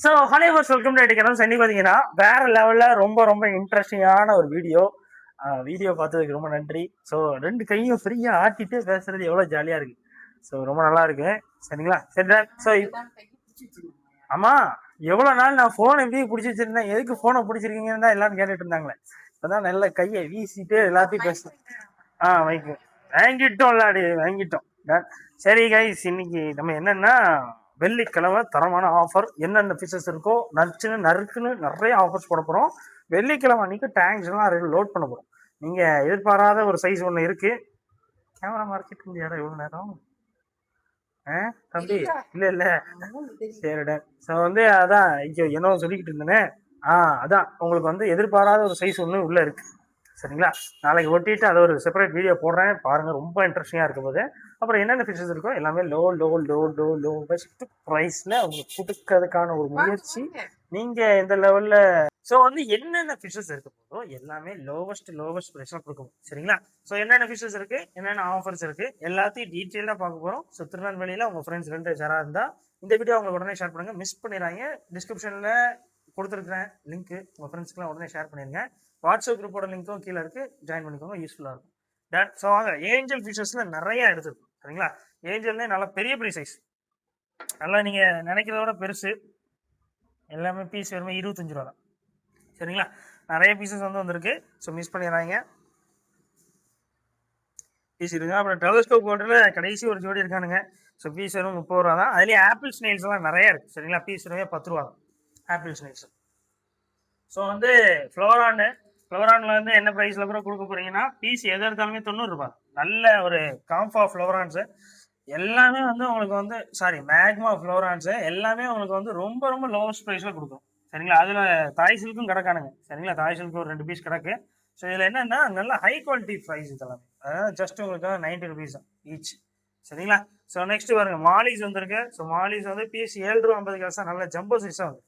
So hello welcome to எடுக்கிறோம். சரி பார்த்தீங்கன்னா வேற லெவலில் ரொம்ப ரொம்ப இன்ட்ரெஸ்டிங்கான ஒரு வீடியோ பார்த்ததுக்கு ரொம்ப நன்றி. ஸோ ரெண்டு கையும் ஃப்ரீயாக ஆட்டிட்டு பேசுறது எவ்வளோ ஜாலியாக இருக்கு. ஸோ ரொம்ப நல்லா இருக்கு. சரிங்களா? சரி. ஸோ ஆமாம், எவ்வளோ நாள் நான் ஃபோனை எப்படி பிடிச்சி வச்சிருந்தேன், எதுக்கு ஃபோனை பிடிச்சிருக்கீங்கன்னு தான் எல்லாரும் கேட்டுட்டு இருந்தாங்களே. இப்போதான் நல்ல கையை வீசிட்டு எல்லாத்தையும் பேச வாங்கிட்டோம் இல்லாடி வாங்கிட்டோம். சரி கைஸ், இன்னைக்கு நம்ம என்னன்னா வெள்ளிக்கிழமை தரமான ஆஃபர், என்னென்ன ஃபிஷஸ் இருக்கோ நறுக்குன்னு நிறைய ஆஃபர்ஸ் போட போகிறோம். வெள்ளிக்கிழமை அன்னைக்கு டேங்க்ஸ்லாம் லோட் பண்ண போகிறோம். நீங்கள் எதிர்பாராத ஒரு சைஸ் ஒன்று இருக்கு. கேமரா மார்க்கெட் முடியாத எவ்வளோ நேரம் தம்பி? இல்லை சரிடா. ஸோ அதான் என்ன சொல்லிக்கிட்டு இருந்தேனே, அதான் உங்களுக்கு எதிர்பாராத ஒரு சைஸ் ஒன்று உள்ளே இருக்கு. சரிங்களா? நாளைக்கு ஒட்டிட்டு அதை ஒரு செப்பரேட் வீடியோ போடுறேன் பாருங்க, ரொம்ப இன்ட்ரெஸ்டிங்காக இருக்கும் போது. அப்புறம் என்னென்ன ஃபிஷஸ் இருக்கோ எல்லாமே லோ பெஸ்ட் ப்ரைஸில் உங்களுக்கு கொடுக்கறதுக்கான ஒரு முயற்சி நீங்கள் இந்த லெவலில். ஸோ என்னென்ன ஃபிஷஸ் இருக்க போதோ எல்லாமே லோவஸ்ட் ப்ரைஸில் கொடுக்கணும். சரிங்களா? ஸோ என்னென்ன ஃபிஷஸ் இருக்குது, என்னென்ன ஆஃபர்ஸ் இருக்குது, எல்லாத்தையும் டீட்டெயிலாக பார்க்க போகிறோம். ஸோ திருநெல்வேலியில் உங்கள் ஃப்ரெண்ட்ஸ் 2 யாராக இருந்தால் இந்த வீடியோ உங்களுக்கு உடனே ஷேர் பண்ணுங்கள், மிஸ் பண்ணிடுறாங்க. டிஸ்கிரிப்ஷனில் கொடுத்துருக்குறேன் லிங்க், உங்கள் ஃப்ரெண்ட்ஸ்க்குலாம் உடனே ஷேர் பண்ணிடுங்க. வாட்ஸ்அப் குரூப்போட லிங்க்கும் கீழே இருக்கு, ஜாயின் பண்ணிக்கோங்க, யூஸ்ஃபுல்லாக இருக்கும். டன். ஸோ வாங்க, ஏஞ்சல் ஃபிஷஸ்ல நிறைய எடுத்துருக்கும். சரிங்களா? ஏஞ்சல்னே நல்லா பெரிய சைஸ், நல்லா நீங்கள் நினைக்கிறத விட பெருசு. எல்லாமே பீஸ் வெறுமே 25 ரூபா தான். சரிங்களா? நிறைய பீசஸ் வந்திருக்கு. ஸோ மிஸ் பண்ணிடுறாங்க, பீஸ் இருக்குங்க. அப்புறம் டெலஸ்கோப் போட்டில் கடைசி ஒரு ஜோடி இருக்கானுங்க. ஸோ பீஸ் வெறும் 30 ரூபா தான். அதுலேயே ஆப்பிள் ஸ்னெயில்ஸ் எல்லாம் நிறைய இருக்கு. சரிங்களா? பீஸ் வெறுமே 10 ரூபா தான் ஆப்பிள் ஸ்னெயில்ஸ். ஸோ ஃப்ளோரான்ல என்ன ப்ரைஸில் கூட கொடுக்க போறீங்கன்னா, பீஸ் எது எடுத்தாலுமே 90 ரூபாய். நல்ல ஒரு காம்பா ஃப்ளோரான்ஸு எல்லாமே உங்களுக்கு மேக்மா ஃப்ளோரான்ஸு எல்லாமே உங்களுக்கு ரொம்ப ரொம்ப லோவஸ்ட் ப்ரைஸில் கொடுக்கும். சரிங்களா? அதில் தாய் சில்க்கும் கிடக்கானுங்க. சரிங்களா? தாய் சில்க்கு ஒரு 2 பீஸ் கிடக்கு. ஸோ இதில் என்னென்னா நல்ல ஹை குவாலிட்டி ப்ரைஸ் இதெல்லாமே. அதாவது ஜஸ்ட் உங்களுக்கு 90 rupees தான் ஈச். சரிங்களா? ஸோ நெக்ஸ்ட் பாருங்க, மாலிஸ் வந்திருக்கு. ஸோ மாலிஸ் பீஸ் 7 ரூபா 50 காசு தான். நல்ல ஜம்போ சைஸாக வந்து.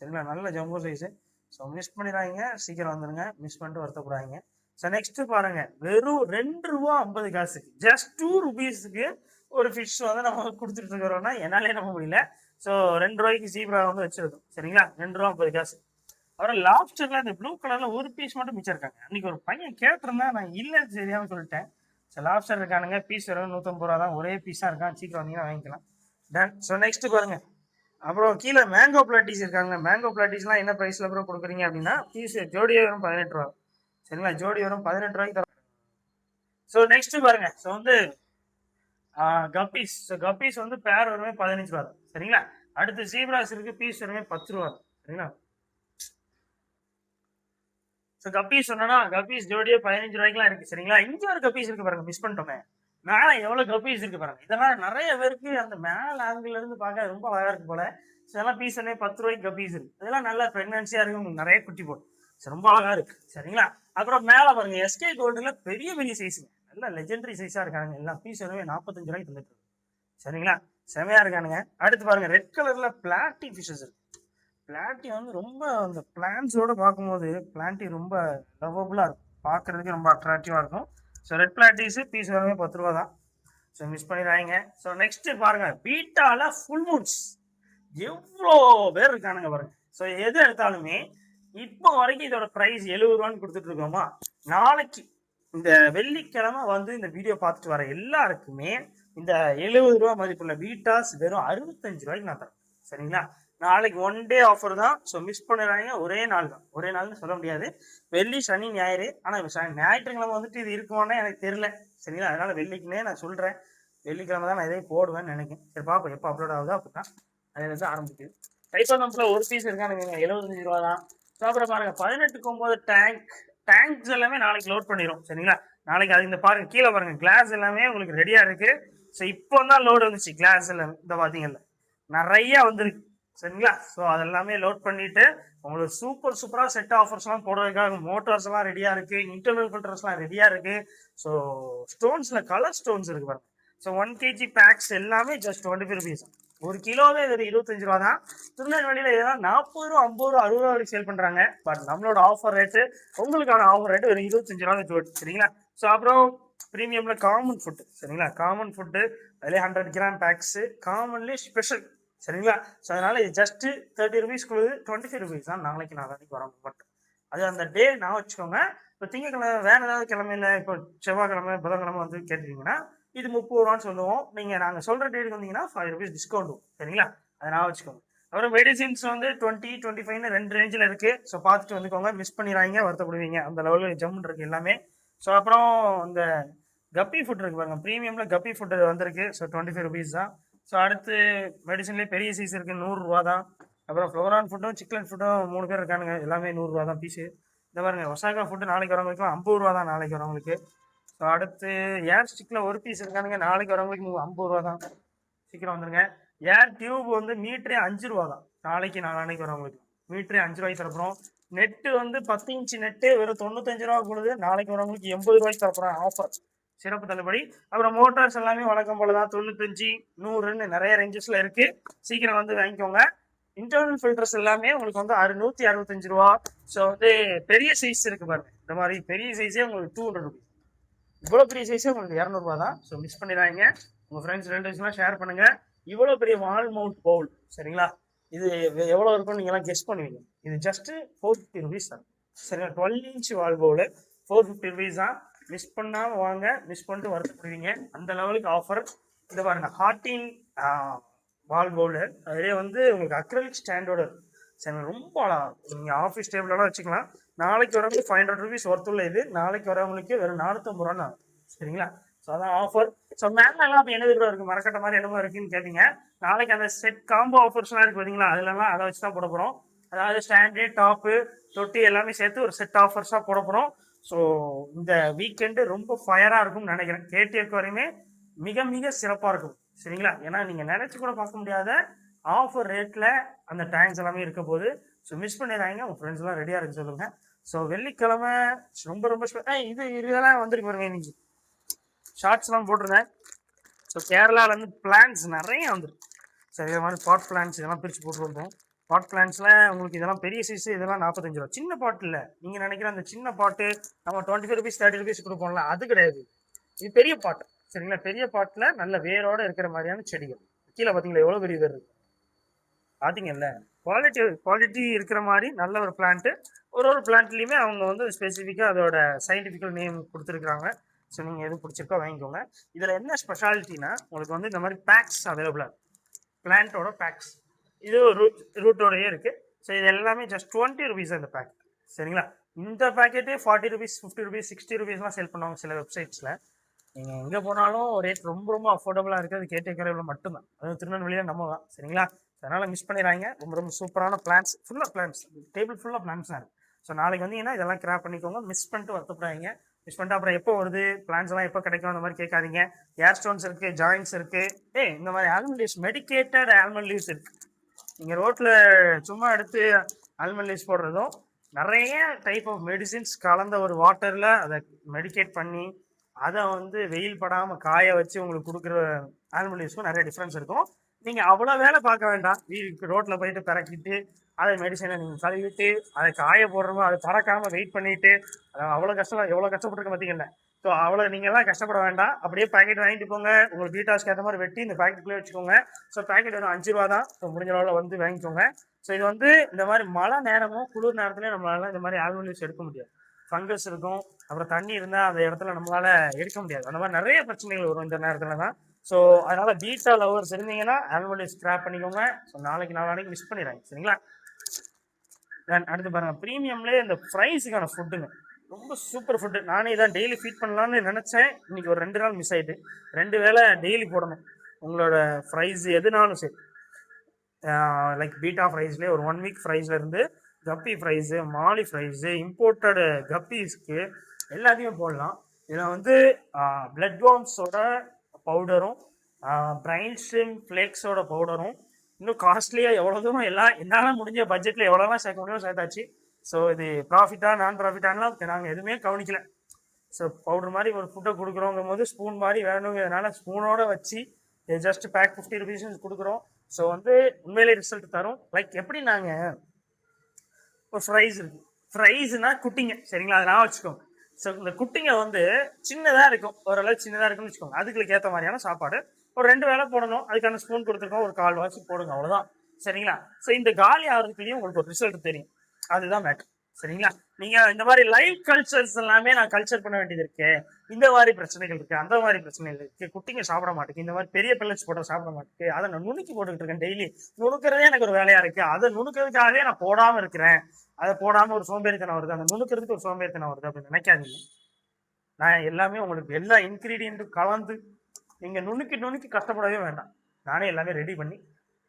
சரிங்களா? நல்ல ஜம்போ சைஸு. ஸோ மிஸ் பண்ணிடுறாங்க, சீக்கிரம் வந்துடுங்க, மிஸ் பண்ணிட்டு வருத்தக்கூடாங்க. ஸோ நெக்ஸ்ட் பாருங்க, வெறும் 2 ரூபா 50 காசுக்கு, ஜஸ்ட் 2 rupeesக்கு ஒரு ஃபிஷ் நம்ம கொடுத்துட்டு இருக்கிறோம்னா என்னாலே நம்ப முடியல. ஸோ 2 ரூபாய்க்கு ஜீப்ரா வச்சிருக்கோம். சரிங்களா? 2 ரூபா 50 காசு. அப்புறம் லாப்ஸ்டர்ல இந்த ப்ளூ கலர்ல ஒரு பீஸ் மட்டும் மிச்சம் இருக்காங்க. அன்னைக்கு ஒரு பையன் கேட்டிருந்தா, நான் இல்லைன்னு தெரியாம சொல்லிட்டேன். ஸோ லாப்ஸ்டர் இருக்கானுங்க, பீஸ் வெறும் 150 ரூபா தான். ஒரே பீஸா இருக்கான், சீக்கிரம் வந்தீங்கன்னா வாங்கிக்கலாம். டன். ஸோ நெக்ஸ்ட் பாருங்க, அப்புறம் கீழே மேங்கோ பிளாட்டிஸ் இருக்காங்க. மேங்கோ பிளாட்டிஸ்லாம் என்ன ப்ரைஸ்ல அப்புறம் கொடுக்குறீங்க அப்படின்னா, பீஸ் ஜோடி வரும் 18 ரூபா. சரிங்களா? ஜோடி வரும் 18 ரூபாய்க்கு தரோம். ஸோ நெக்ஸ்ட் பாருங்க, ஸோ கப்பீஸ். ஸோ கப்பீஸ் பேர் வருமே 15 ரூபா. சரிங்களா? அடுத்து ஜீப்ராஸ் இருக்கு, பீஸ் வருமே 10 ரூபா. சரிங்களா? ஸோ கப்பீஸ் சொன்னா கப்பீஸ் ஜோடியே 15 ரூபாய்க்குலாம் இருக்கு. சரிங்களா? இங்க ஒரு கப்பீஸ் இருக்கு பாருங்க, மிஸ் பண்ணிட்டோமே. மேலே எவ்வளவு கப்பீஸ் இருக்கு பாருங்க. இதெல்லாம் நிறைய பேருக்கு அந்த மேல ஆங்கிள் இருந்து பார்க்க ரொம்ப அழகா இருக்கு போல. இதெல்லாம் பீஸ் 10 ரூபாய்க்கு கப்பீஸ் இருக்கு. இதெல்லாம் நல்லா பிரெக்னன்சியா இருக்கு, நிறைய குட்டி போடும். ரொம்ப அழகா இருக்கு. சரிங்களா? அப்புறம் மேல பாருங்க, எஸ்கே கோல்டுல பெரிய சைஸ், நல்ல லெஜெண்டரி சைஸா இருக்காங்க. எல்லாம் பீஸ் 45 ரூபாய்க்கு தந்துட்டு இருக்கு. சரிங்களா? செமையா இருக்கானுங்க. அடுத்து பாருங்க, ரெட் கலர்ல பிளாட்டி ஃபிஷஸ் இருக்கு. பிளாட்டி ரொம்ப அந்த பிளான்ஸோட பார்க்கும்போது பிளாட்டி ரொம்ப லவ்வபுளா இருக்கும், பார்க்கறதுக்கு ரொம்ப அட்ராக்டிவா இருக்கும். ஸோ ரெட் பிளாட்டிஸ் பீஸ் எல்லாமே 10 ரூபா தான். ஸோ மிஸ் பண்ணிடுறாங்க. ஸோ நெக்ஸ்ட் பாருங்க, பீட்டால ஃபுல் மூன்ஸ் எவ்வளோ பேர் இருக்கானுங்க பாருங்க. ஸோ எது எடுத்தாலுமே இப்போ வரைக்கும் இதோட ப்ரைஸ் 70 ரூபான்னு கொடுத்துட்டு இருக்கோமா. நாளைக்கு இந்த வெள்ளிக்கிழமை இந்த வீடியோ பார்த்துட்டு வர எல்லாருக்குமே இந்த 70 ரூபா மதிப்புள்ள பீட்டாஸ் வெறும் 65 ரூபாய்க்கு நான் தரேன். சரிங்களா? நாளைக்கு 1 டே ஆஃபர் தான். ஸோ மிஸ் பண்ணிடுறாங்க. ஒரே நாள் தான், ஒரே நாள்னு சொல்ல முடியாது. வெள்ளி சனி ஞாயிறு. ஆனால் ஞாயிற்றுக்கிழமை இது இருக்குமான்னு எனக்கு தெரியல. சரிங்களா? அதனால வெள்ளிக்குன்னே நான் சொல்றேன். வெள்ளிக்கிழமை தான் நான் இதையும் போடுவேன்னு நினைக்கிறேன். சரி பார்ப்போம் எப்போ அப்லோட் ஆகுதோ அப்படின்னா அதுல ஆரம்பிக்குது. டைப்பானம்ஸ்ல ஒரு பீஸ் இருக்கானுங்க, 75 ரூபா தான். ஸோ அப்புறம் பாருங்க, 18 டேங்க்ஸ் எல்லாமே நாளைக்கு லோட் பண்ணிடும். சரிங்களா? நாளைக்கு அது இந்த பாருங்க, கீழே பாருங்க, கிளாஸ் எல்லாமே உங்களுக்கு ரெடியா இருக்கு. ஸோ இப்போ தான் லோடு வந்துச்சு கிளாஸ் எல்லாம். இந்த பாத்தீங்கல்ல நிறைய வந்துருக்கு. சரிங்களா? ஸோ அதெல்லாமே லோட் பண்ணிட்டு உங்களுக்கு சூப்பரா செட் ஆஃபர்ஸ்லாம் போடுறதுக்காக மோட்டார்ஸ் எல்லாம் ரெடியா இருக்கு, இன்டர்னல் ஃபில்டர்ஸ்லாம் ரெடியா இருக்கு. ஸோ ஸ்டோன்ஸ்ல கலர் ஸ்டோன்ஸ் இருக்கு பாருங்க. ஸோ 1 kg பேக்ஸ் எல்லாமே ஜஸ்ட் 25 rupees. 1 கிலோவே இது 25 ரூபா தான். திருநெல்வேலியில இதெல்லாம் 40 ரூபா 50 ரூபா 60 ரூபா வரைக்கும் சேல் பண்றாங்க. பட் நம்மளோட ஆஃபர் ரேட்டு, உங்களுக்கான ஆஃபர் ரேட்டு ஒரு 25 ரூபா ஜோடி. சரிங்களா? ஸோ அப்புறம் பிரீமியம்ல காமன் ஃபுட். சரிங்களா? காமன் ஃபுட்டு அதிலே 100 கிராம் பேக்ஸ், காமன்லேயே ஸ்பெஷல் சரிங்களா? ஸோ அதனால இது ஜஸ்ட் 30 ருபீஸ்க்குள்ளது 25 ருபீஸ் தான் நாளைக்கு நாளான்னைக்கு வரவங்க மட்டும். அது அந்த டே நான் வச்சுக்கோங்க. இப்போ திங்கக்கிழமை வேற ஏதாவது கிழமையில இப்போ செவ்வாய்க்கிழமை புதன்கிழமை வந்து கேட்டுட்டீங்கன்னா இது 30 ரூபான்னு சொல்லுவோம். நாங்க சொல்ற டேட்டுக்கு வந்தீங்கன்னா 5 ருபீஸ் டிஸ்கவுண்ட் வரும். சரிங்களா? அதை நான் வச்சுக்கோங்க. அப்புறம் மெடிசின்ஸ் வந்து 20, 25ன்னு 2 ரேஞ்சில் இருக்கு. ஸோ பார்த்துட்டு வந்துக்கோங்க. மிஸ் பண்ணிடுறாங்க, வருத்தப்படுவீங்க. அந்த லெவலில் ஜம்முன்னு இருக்கு எல்லாமே. ஸோ அப்புறம் இந்த கப்பி ஃபுட் இருக்கு பாருங்க, ப்ரீமியம்ல கப்பி ஃபுட் வந்திருக்கு. ஸோ 25 ருபீஸ் தான். ஸோ அடுத்து மெடிசன்லேயே பெரிய சைஸ் இருக்கு, 100 ரூபா தான். அப்புறம் ஃப்ளோரான் ஃபுட்டும் சிக்கன் ஃபுட்டும் 3 பேர் இருக்கானுங்க, எல்லாமே 100 ரூபா தான் பீஸு. இந்த பாருங்க ஒசாகா ஃபுட்டு நாளைக்கு வரவங்களுக்கு 50 ரூபா தான் நாளைக்கு வரவங்களுக்கு. ஸோ அடுத்து ஏர் ஸ்டிக்ல ஒரு பீஸ் இருக்கானுங்க, நாளைக்கு வரவங்களுக்கு 50 ரூபா தான். சீக்கிரம் வந்துருங்க. ஏர் டியூப் வந்து மீட்டரே 5 ரூபா தான் நாளைக்கு நாளைக்கு வரவங்களுக்கு. மீட்டரே 5 ரூபாய்க்கு தரப்போம். நெட்டு வந்து 10 இன்ச்சு நெட்டு வெறும் 95 ரூபா கொடுது, நாளைக்கு வரவங்களுக்கு 80 ரூபாய்க்கு தரப்போம் ஆஃபர், சிறப்பு தள்ளுபடி. அப்புறம் மோட்டார்ஸ் எல்லாமே வழக்கம் போலதான் 95, 100ன்னு நிறைய ரேஞ்சஸ்ல இருக்கு. சீக்கிரம் வந்து வாங்கிக்கோங்க. இன்டர்னல் ஃபில்டர்ஸ் எல்லாமே உங்களுக்கு வந்து 165 ரூபா. ஸோ வந்து பெரிய சைஸ் இருக்கு பாருங்க, இந்த மாதிரி பெரிய சைஸே உங்களுக்கு 200 ருபீஸ். இவ்வளோ பெரிய சைஸே உங்களுக்கு 200 ரூபா தான். ஸோ மிஸ் பண்ணிடாதீங்க. உங்க ஃப்ரெண்ட்ஸ் ரிலேட்டிவ்ஸ்லாம் ஷேர் பண்ணுங்க. இவ்வளோ பெரிய வால் மவுண்ட் பவுல், சரிங்களா? இது எவ்வளோ இருக்கும்னு நீங்களாம் கெஸ் பண்ணுவீங்க. இது ஜஸ்ட் 450 ருபீஸ் தான். சரிங்களா? 12 இன்ச் வால் பவுல் 450 ருபீஸ் தான். மிஸ் பண்ணாம வாங்க, மிஸ் பண்ணிட்டு வருத்தப்படுவீங்க. அந்த லெவலுக்கு ஆஃபர். இதை பாருங்க, ஹார்டின் வால் பவுல். அதிலே வந்து உங்களுக்கு அக்ரலிக் ஸ்டாண்டோட சரி, ரொம்ப அழகா நீங்கள் ஆஃபீஸ் டேபிளெல்லாம் வச்சுக்கலாம். நாளைக்கு வரவங்களுக்கு 500 ருபீஸ் ஒர்த்துள்ள இது, நாளைக்கு வரவங்களுக்கு வெறும் 450 ரூபா. சரிங்களா? ஸோ அதான் ஆஃபர். ஸோ மேலாம் இப்போ என்ன கூட இருக்குது, மரக்கட்ட மாதிரி என்னமோ இருக்குன்னு கேட்டீங்க. நாளைக்கு அந்த செட் காம்போ ஆஃபர்ஸ்லாம் இருக்குது பார்த்தீங்களா, அதுலலாம் அதை வச்சு தான் போட போகிறோம். அதாவது ஸ்டாண்டு, டாப்பு, தொட்டி எல்லாமே சேர்த்து ஒரு செட் ஆஃபர்ஸாக போட போகிறோம். ஸோ இந்த வீக்கெண்டு ரொம்ப ஃபயராக இருக்கும்னு நினைக்கிறேன். கேடிஎஃப் வரையுமே மிக மிக சிறப்பாக இருக்கும். சரிங்களா? ஏன்னா நீங்கள் நினச்சி கூட பார்க்க முடியாத ஆஃபர் ரேட்டில் அந்த டேங்க்ஸ் எல்லாமே இருக்க போது. ஸோ மிஸ் பண்ணிடுறாங்க. உங்கள் ஃப்ரெண்ட்ஸ் எல்லாம் ரெடியாக இருக்கு சொல்லுங்கள். ஸோ வெள்ளிக்கிழமை ரொம்ப ரொம்ப இதெல்லாம் வந்துருக்கு பாருங்க. இன்னைக்கு ஷார்ட்ஸ்லாம் போட்டிருந்தேன். ஸோ கேரளாவிலேருந்து பிளான்ஸ் நிறைய வந்துருக்கு. சரி, இது மாதிரி பாட் பிளான்ஸ் இதெல்லாம் பிரித்து போட்டுருந்தோம். பாட் பிளான்ஸில் உங்களுக்கு இதெல்லாம் பெரிய சைஸு, இதெல்லாம் 45 ரூபா. சின்ன பாட்டு இல்லை, நீங்கள் நினைக்கிற அந்த சின்ன பாட்டு நம்ம 25 ருபீஸ் 30 ருபீஸ் கொடுப்போம்ல, அது கிடையாது. இது பெரிய பாட்டு. சரிங்களா? பெரிய பாட்டில் நல்ல வேரோடு இருக்கிற மாதிரியான செடிகள். கீழே பார்த்தீங்களா எவ்வளோ பெரிய வேர் இருக்கு பார்த்தீங்கல்ல. குவாலிட்டி இருக்கிற மாதிரி நல்ல ஒரு பிளான்ட்டு. ஒரு பிளான்ட்லேயுமே அவங்க வந்து ஸ்பெசிஃபிக்காக அதோட சயின்டிஃபிக்கல் நேம் கொடுத்துருக்குறாங்க. ஸோ நீங்கள் எது பிடிச்சிருக்கோ வாங்கிக்கோங்க. இதில் என்ன ஸ்பெஷாலிட்டினா உங்களுக்கு வந்து இந்த மாதிரி பேக்ஸ் அவைலபிளாக இருக்குது, பிளான்ட்டோட பேக்ஸ். இது ரூட்டோடையே இருக்குது. ஸோ இது எல்லாமே ஜஸ்ட் 20 ருபீஸ் இந்த பேக்கெட். சரிங்களா? இந்த பேக்கெட்டே 40 ருபீஸ் 50 ருபீஸ் 60 ருபீஸ்லாம் சேல் பண்ணுவாங்க சில வெப்சைட்ஸில். நீங்கள் எங்கே போனாலும் ரேட் ரொம்ப ரொம்ப அஃபோர்டபுளாக இருக்குது. கேட்டகரியில் மட்டும்தான், அது திருநெல்வேலியில் நம்ம தான். சரிங்களா? அதனால் மிஸ் பண்ணிடுறாங்க. ரொம்ப ரொம்ப சூப்பரான பிளான்ஸ், ஃபுல்லாக பிளான்ஸ், டேபிள் ஃபுல்லாக பிளான்ஸ் தான் இருக்குது. ஸோ நாளைக்கு வந்தீங்கன்னா இதெல்லாம் கிராப் பண்ணிக்கோங்க. மிஸ் பண்ணிட்டு வருத்தப்படாதீங்க. மிஸ் பண்ணிட்டு அப்புறம் எப்போ வருது பிளான்ஸ் எல்லாம் எப்போ கிடைக்கும் அந்த மாதிரி கேட்காதீங்க. ஏர் ஸ்டோன்ஸ் இருக்குது, ஜாயின்ஸ் இருக்குது, இந்த மாதிரி almond leaves, medicated almond leaves இருக்குது. நீங்கள் ரோட்டில் சும்மா எடுத்து ஆல்மண்ட் லீவ்ஸ் போடுறதும் நிறைய டைப் ஆஃப் மெடிசின்ஸ் கலந்த ஒரு வாட்டரில் அதை மெடிக்கேட் பண்ணி அதை வந்து வெயில் படாமல் காய வச்சு உங்களுக்கு கொடுக்குற ஆல்மண்ட் லீவ்ஸ்க்கும் நிறைய டிஃப்ரென்ஸ் இருக்கும். நீங்கள் அவ்வளோ வேலை பார்க்க வேண்டாம். வீட்டுக்கு ரோட்டில் போயிட்டு பிறக்கிட்டு அதை மெடிசனை நீங்கள் கழுவிட்டு அதை காய போடுறோமோ அதை பறக்காமல் வெயிட் பண்ணிட்டு அவ்வளோ கஷ்டம், எவ்வளோ கஷ்டப்பட்டுருக்க பார்த்தீங்கல்ல. ஸோ அவ்வளோ நீங்கள்லாம் கஷ்டப்பட வேண்டாம். அப்படியே பேக்கெட் வாங்கிட்டு போங்க. உங்களுக்கு வீட்டாஸ்க்கு ஏற்ற மாதிரி வெட்டி இந்த பேக்கெட்டுக்குள்ளே வச்சுக்கோங்க. ஸோ பேக்கெட் வந்து 5 ரூபா தான். ஸோ முடிஞ்ச அளவில் வந்து வாங்கிக்கோங்க. ஸோ இது வந்து இந்த மாதிரி மழை நேரமும் குளிர் நேரத்துலேயும் நம்மளால இந்த மாதிரி ஆல்மண்ட் லீவ்ஸ் எடுக்க முடியாது. ஃபங்கஸ் இருக்கும், அப்புறம் தண்ணி இருந்தால் அந்த இடத்துல நம்மளால எடுக்க முடியாது. அந்த மாதிரி நிறைய பிரச்சனைகள் வரும் இந்த நேரத்தில் தான். ஸோ அதனால பீட்டா லவர்ஸ் இருந்தீங்கன்னா ஆல்மண்ட் லீவ்ஸ் ஸ்கிராப் பண்ணிக்கோங்க. ஸோ நாளைக்கு மிஸ் பண்ணிடுறாங்க. சரிங்களா? தென் அடுத்து பாருங்க, ப்ரீமியம்லேயே இந்த ஃப்ரைஸுக்கான ஃபுட்டுங்க ரொம்ப சூப்பர் ஃபுட்டு. நானே இதான் டெய்லி ஃபீட் பண்ணலான்னு நினச்சேன். இன்னைக்கு ஒரு 2 நாள் மிஸ் ஆகிட்டு. 2 வேளை டெய்லி போடணும் உங்களோட ஃப்ரைஸ் எதுனாலும் சரி. லைக் பீட்டா ஃப்ரைஸ்லேயே ஒரு 1 வீக் ஃப்ரைஸ்லேருந்து கப்பி ஃப்ரைஸு, மாலி ஃப்ரைஸு, இம்போர்ட்டடு கப்பீஸ்க்கு எல்லாத்தையும் போடலாம். இதில் வந்து பிளட் வார்ம்ஸோட பவுடரும், பிரைன் ஸ்ட்ரீம் ஃப்ளேக்ஸோட பவுடரும், இன்னும் காஸ்ட்லியாக எவ்வளோ தூரம் என்னால் முடிஞ்ச பட்ஜெட்டில் எவ்வளோலாம் சேர்க்க முடியும் சேர்த்தாச்சு. ஸோ இது ப்ராஃபிட்டா நான் ப்ராஃபிட்டானலாம் நாங்கள் எதுவுமே கவனிக்கல. ஸோ பவுடர் மாதிரி ஒரு ஃபுட்டை கொடுக்குறோங்கும் போது ஸ்பூன் மாதிரி வேணுங்கிறதுனால ஸ்பூனோட வச்சு ஜஸ்ட் பேக் 50 ருபீஸ் கொடுக்குறோம். ஸோ வந்து உண்மையிலே ரிசல்ட் தரும். லைக் எப்படி நாங்கள் ஒரு ஃப்ரைஸ் இருக்குது, ஃப்ரைஸ்னா குட்டிங்க, சரிங்களா? அதை நான் வச்சுக்கோங்க. ஸோ இந்த குட்டிங்க வந்து சின்னதாக இருக்கும், ஓரளவு சின்னதாக இருக்குன்னு வச்சுக்கோங்க. அதுக்கு ஏற்ற மாதிரியான சாப்பாடு. ஒரு 2 வேளை போடணும். அதுக்கான ஸ்பூன் கொடுத்துருக்கோம். ஒரு 1/4 வாசி போடுங்க, அவ்வளவுதான். சரிங்களா? ஸோ இந்த காலி ஆகிறதுக்குள்ளேயும் உங்களுக்கு ஒரு ரிசல்ட் தெரியும். அதுதான் மேட்டர். சரிங்களா? நீங்க இந்த மாதிரி லைவ் கல்ச்சர்ஸ் எல்லாமே நான் கல்ச்சர் பண்ண வேண்டியது இருக்கு. இந்த மாதிரி பிரச்சனைகள் இருக்கு, அந்த மாதிரி பிரச்சனைகள் இருக்கு. குட்டிங்க சாப்பிட மாட்டேங்குது, இந்த மாதிரி பெரிய பில்லட்ஸ் போட சாப்பிட மாட்டேங்குது. அதை நான் நுணுக்கி போட்டுக்கிட்டு இருக்கேன் டெய்லி. நுணுக்கிறதே எனக்கு ஒரு வேலையா இருக்கு. அதை நுணுக்கிறதுக்காகவே நான் போடாம இருக்கிறேன். அதை போடாம ஒரு சோம்பேறித்தனம் வருது, அந்த நுணுக்கிறதுக்கு ஒரு சோம்பேறித்தனம் வருது அப்படின்னு நினைக்காதீங்க. நான் எல்லாமே உங்களுக்கு எல்லா இன்கிரீடியன்ட்டும் கலந்து நீங்க நுணுக்கி கஷ்டப்படவே வேண்டாம். நானே எல்லாமே ரெடி பண்ணி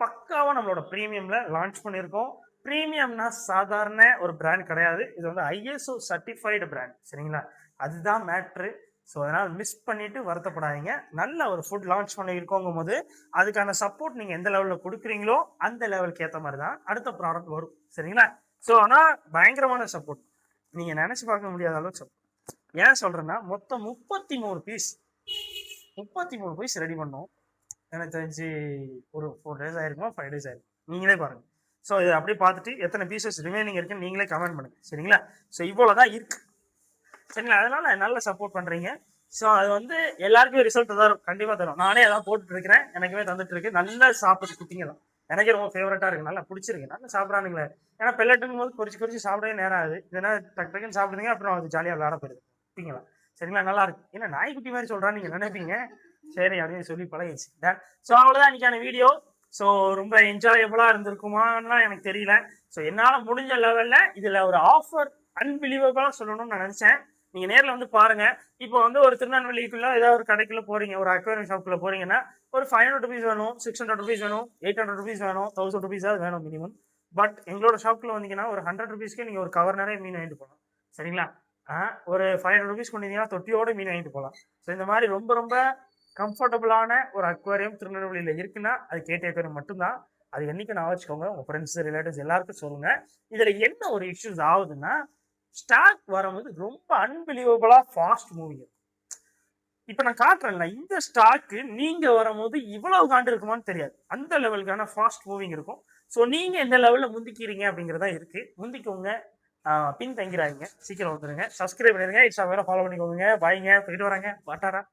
பக்காவா நம்மளோட ப்ரீமியம்ல லான்ச் பண்ணியிருக்கோம். ப்ரீமியம்னா சாதாரண ஒரு பிராண்ட் கிடையாது. இது வந்து ISO சர்டிஃபைடு பிராண்ட். சரிங்களா? அதுதான் மேட்ரு. ஸோ அதனால் மிஸ் பண்ணிட்டு வருத்தப்படாதீங்க. நல்ல ஒரு ஃபுட் லான்ச் பண்ணியிருக்கோங்கும் போது அதுக்கான சப்போர்ட் நீங்கள் எந்த லெவலில் கொடுக்குறீங்களோ அந்த லெவலுக்கு ஏற்ற மாதிரி தான் அடுத்த ப்ராடக்ட் வரும். சரிங்களா? ஸோ ஆனால் பயங்கரமான சப்போர்ட், நீங்கள் நினச்சி பார்க்க முடியாத அளவுக்கு சப்போர்ட். ஏன் சொல்கிறேன்னா, மொத்தம் 33 பீஸ் ரெடி பண்ணோம். எனக்கு தெரிஞ்சு ஒரு 4 days ஆயிருக்குமா, 5 days ஆயிருக்கும். நீங்களே பாருங்க. ஸோ இதை அப்படியே பார்த்துட்டு எத்தனை பீசஸ் ரிமைனிங் இருக்குன்னு நீங்களே கமெண்ட் பண்ணுங்க. சரிங்களா? ஸோ இவ்வளோதான் இருக்கு. சரிங்களா? அதனால நல்லா சப்போர்ட் பண்றீங்க. ஸோ அது வந்து எல்லாருக்குமே ரிசல்ட் தரும், கண்டிப்பா தரும். நானே அதான் போட்டுட்டு இருக்கிறேன், எனக்குமே தந்துட்டு இருக்கு. நல்லா சாப்பிட்டு குட்டிங்க தான் எனக்கே ரொம்ப ஃபேவரட்டா இருக்கு, நல்லா பிடிச்சிருக்கு. நல்லா சாப்பிட்றானுங்களே. ஏன்னா பெல்லட்டுங்கும் போது குறிச்சு சாப்பிடவே நேரம் ஆகுது. இதனா டக்குன்னு சாப்பிடுங்க, அப்புறம் அது ஜாலியாக விளையாட போயிருது குட்டிங்களா. சரிங்களா? நல்லா இருக்கு. ஏன்னா நாய்க்குட்டி மாதிரி சொல்றான்னு நீங்க நினைப்பீங்க. சரி அப்படின்னு சொல்லி பழகிடுச்சு. ஸோ அவ்வளோதான் இன்னைக்கான வீடியோ. ஸோ ரொம்ப என்ஜாயபிளா இருந்திருக்குமான்னா எனக்கு தெரியல. ஸோ என்னால் முடிஞ்ச லெவலில் இதில் ஒரு ஆஃபர் அன்பிலீவபிளா சொல்லணும்னு நான் நினைச்சேன். நீங்க நேரில் வந்து பாருங்க. இப்போ வந்து ஒரு திருநெல்வேலிக்குள்ள ஏதாவது ஒரு கடைக்குள்ள போறீங்க, ஒரு அக்வேரியம் ஷாப்புக்குள்ள போறீங்கன்னா ஒரு 500 rupees வேணும், 600 rupees வேணும், 800 rupees வேணும், 1000 rupees வேணும் மினிமம். பட் எங்களோட ஷாப்புக்குள்ள வந்தீங்கன்னா ஒரு 100 rupeesக்கே நீங்க ஒரு கவர் நிறைய மீன் வாங்கிட்டு போகலாம். சரிங்களா? ஒரு 500 rupees கொண்டீங்கன்னா தொட்டியோட மீன் வாங்கிட்டு போகலாம். ஸோ இந்த மாதிரி ரொம்ப ரொம்ப கம்ஃபர்டபுளான ஒரு அக்வேரியம் திருநெல்வேலியில இருக்குன்னா அது கேட்ட அக்வேரியம் மட்டும்தான். அது என்னைக்கு நான் வச்சுக்கோங்க, உங்க ஃப்ரெண்ட்ஸ் ரிலேட்டிவ்ஸ் எல்லாருக்கும் சொல்லுங்க. இதுல என்ன ஒரு இஷ்யூஸ் ஆகுதுன்னா, ஸ்டாக் வரும்போது ரொம்ப அன்பிலீவபிளா ஃபாஸ்ட் மூவிங். இப்ப நான் காட்டுறேன்ல, இந்த ஸ்டாக்கு நீங்க வரும்போது இவ்வளவு காண்டு இருக்குமான்னு தெரியாது. அந்த லெவலுக்கான ஃபாஸ்ட் மூவிங் இருக்கும். ஸோ நீங்க எந்த லெவல்ல முந்திக்கிறீங்க அப்படிங்கிறதா இருக்கு. முந்திக்கோங்க, பின் தங்கிறாங்க, சீக்கிரம் வந்துருங்க. சப்ஸ்கிரைப் பண்ணிருங்க, இன்ஸ்டாகிராம் ஃபாலோ பண்ணிக்கோங்க. பாய்ங்க, போயிட்டு வராங்க, பாட்டாரா.